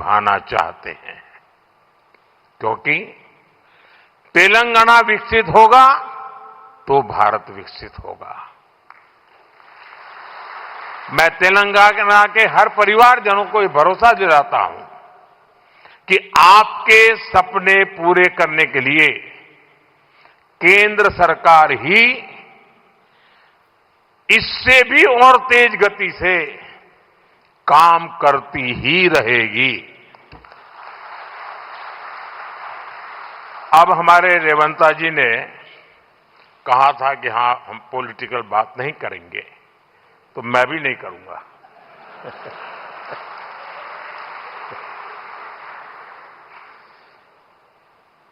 निभाना चाहते हैं, क्योंकि तेलंगाना विकसित होगा तो भारत विकसित होगा। मैं तेलंगाना के हर परिवारजनों को ये भरोसा दिलाता हूं कि आपके सपने पूरे करने के लिए केंद्र सरकार ही इससे भी और तेज गति से काम करती ही रहेगी। अब हमारे रेवंता जी ने कहा था कि हां हम पॉलिटिकल बात नहीं करेंगे, तो मैं भी नहीं करूंगा।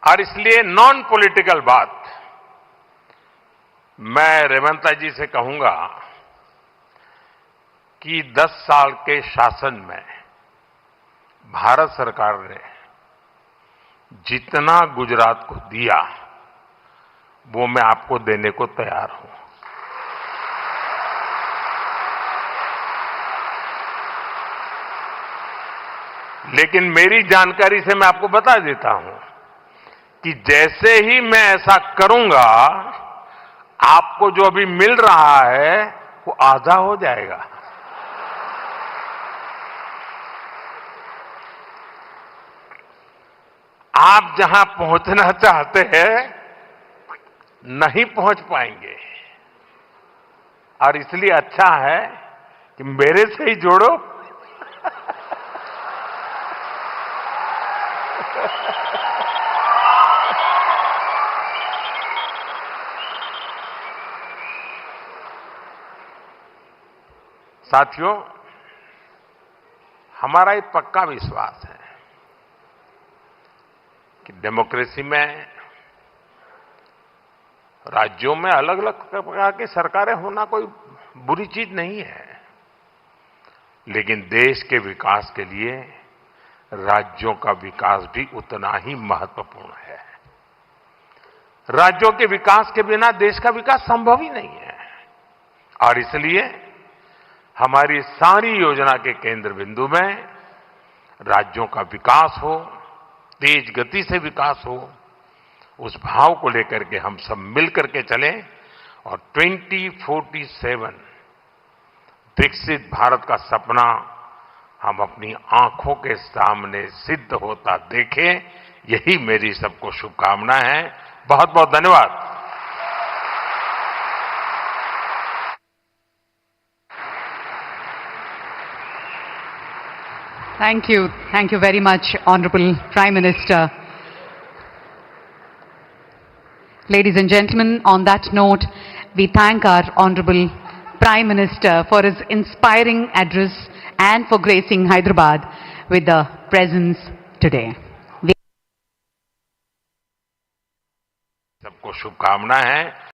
और इसलिए नॉन पॉलिटिकल बात मैं रेवंता जी से कहूंगा कि 10 साल के शासन में भारत सरकार ने जितना गुजरात को दिया वो मैं आपको देने को तैयार हूं। लेकिन मेरी जानकारी से मैं आपको बता देता हूं कि जैसे ही मैं ऐसा करूंगा, आपको जो अभी मिल रहा है वो आधा हो जाएगा। आप जहां पहुंचना चाहते हैं नहीं पहुंच पाएंगे, और इसलिए अच्छा है कि मेरे से ही जोड़ो। साथियों, हमारा एक पक्का विश्वास है कि डेमोक्रेसी में राज्यों में अलग अलग प्रकार की सरकारें होना कोई बुरी चीज नहीं है, लेकिन देश के विकास के लिए राज्यों का विकास भी उतना ही महत्वपूर्ण है। राज्यों के विकास के बिना देश का विकास संभव ही नहीं है, और इसलिए हमारी सारी योजना के केंद्र बिंदु में राज्यों का विकास हो, तेज गति से विकास हो, उस भाव को लेकर के हम सब मिलकर के चलें और 2047 विकसित भारत का सपना हम अपनी आंखों के सामने सिद्ध होता देखें। यही मेरी सबको शुभकामना है। बहुत बहुत धन्यवाद। Thank you very much, Honorable Prime Minister. Ladies and gentlemen, on that note, we thank our Honorable Prime Minister for his inspiring address and for gracing Hyderabad with the presence today. सबको शुभकामना है।